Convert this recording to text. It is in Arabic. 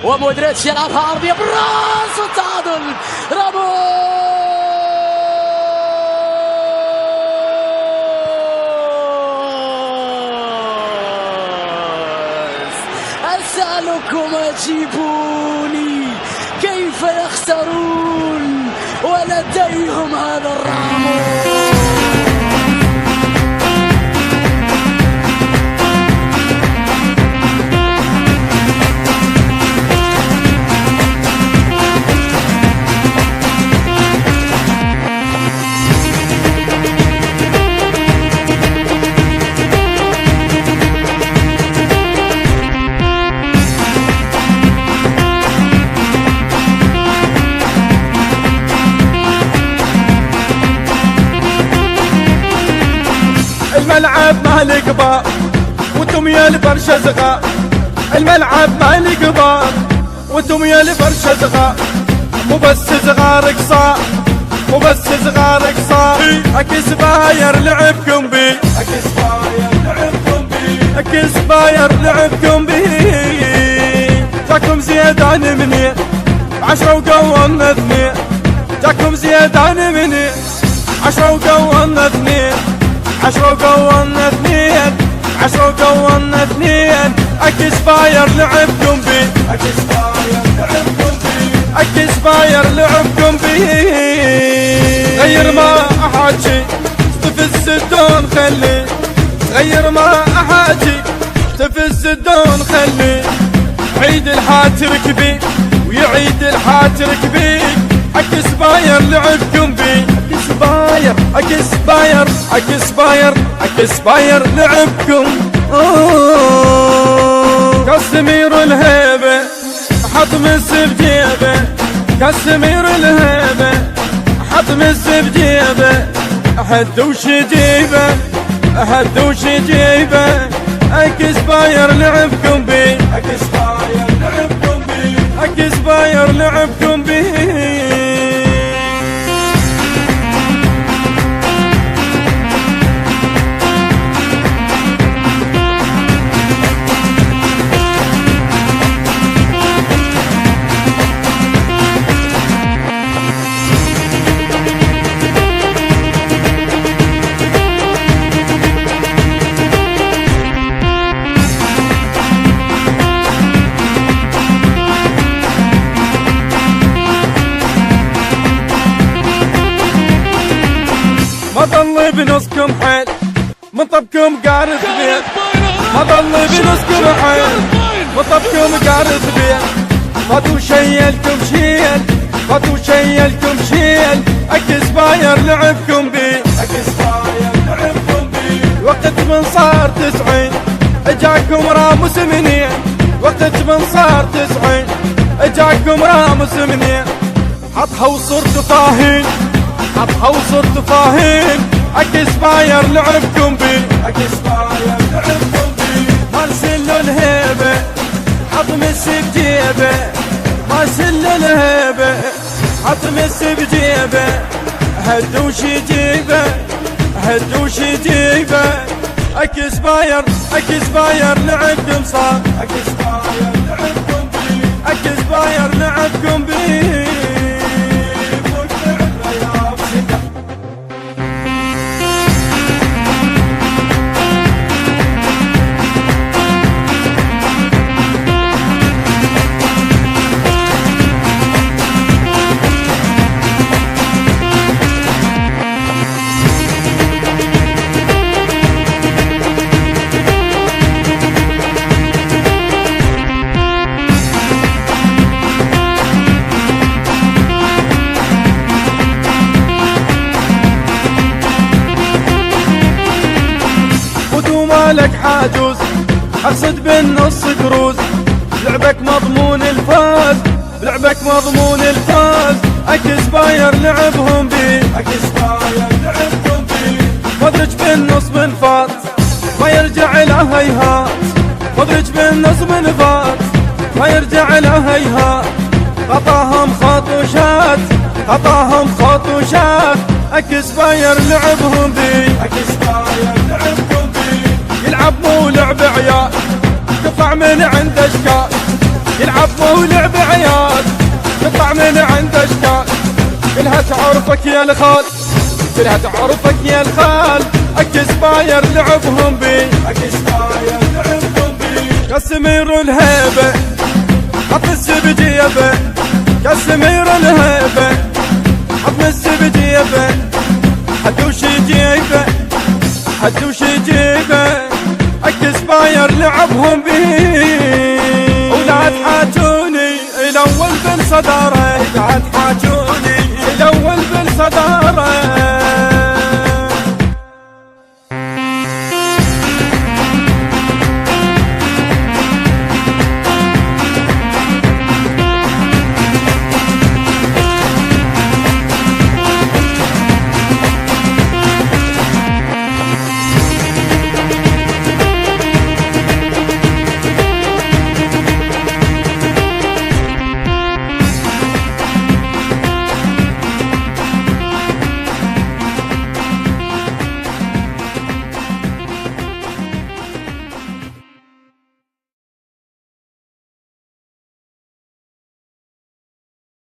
ومودريتش يلعبها عرضية بالراس والتعادل. راموس أسألكم أجيبوني كيف يخسرون ولديهم هذا الراموس. الملعب مال كبار وانتم يا البرشا صغار. الملعب مال كبار وانتم يا البرشا صغار. مو بس صغار قصار، مو بس صغار قصار. اكسباير لعبكم بي، اكسباير لعبكم بي، اكسباير لعبكم بي. جاكم زيادان مني 10 وقولنا 2. جاكم زيادان مني 10 وقولنا 2. 10 وقولنا 2. 10 وقولنا 2. اكسباير لعبكم بي، اكسباير لعبكم بي، اكسباير لعبكم بي. غير ما احاجي تفز الدون خلي، غير ما احاجي تفز الدون خلي. عيد الحاترك بي ويعيد الحاترك بي. اكسباير لعبكم بي، اكسباير اكسباير اكسباير اكسباير لعبكم. كاسمير الهيبة حط مس بجيبه، كاسمير الهيبة حط مس بجيبه. حد وش جيبه، حد وش جيبه. اكسباير لعبكم بي، اكسباير لعبكم بي، اكسباير لعبكم بي. ما ضل بنصكم حيل من طبكم قارث بيت. ما ضل بنصكم حيل من طبكم قارث بيت. فاتوا شيلكم شيل، فاتوا شيلكم شيل. اكسباير لعبكم بي، اكسباير لعبكم بي. وقت من صار 90 اجاكم راموس منين. وقت من صار 90 اجاكم راموس منين. حطها وصرت فاهين، حطها وصرت فاهين. اكسباير لعبكم بي، اكسباير لعبكم بي. مارسيلو الهيبة حط مس بجيبه، مارسيلو الهيبة حط مس بجيبه. هد وش يجيبه، هد وش يجيبه. اكسباير اكسباير لعبكم صار، اكسباير لعبكم بي، اكسباير لعبكم بي. لك حاجوز اقصد بالنص كروز. لعبك مضمون الفاز، لعبك مضمون الفاز. اكسباير لعبهم بي، اكسباير لعبهم بي. مدرج بالنص من فات ما يرجع له هيهات. مدرج بالنص من فات ما يرجع له هيهات. خطاهم خطوشات، خطاهم خطوشات. اكسباير لعبهم بي، اكسباير لعبهم بي. يلعب مو لعب عيال قطع من عند اشكال. يلعب مو لعب عيال، تطلع من عند اشكال كلها تعرفك يا الخال، كلها تعرفك يا الخال. اكسباير لعبهم بي، اكسباير لعبهم بي. كسمير الهيبة حط السب جيبه، كسمير الهيبة حط السب جيبه. حدوش جيبه، حدوش جيبه. اكسباير لعبهم بي. ولا تحاجوني الاول بالصدارة، لا تحاجوني الاول بالصدارة.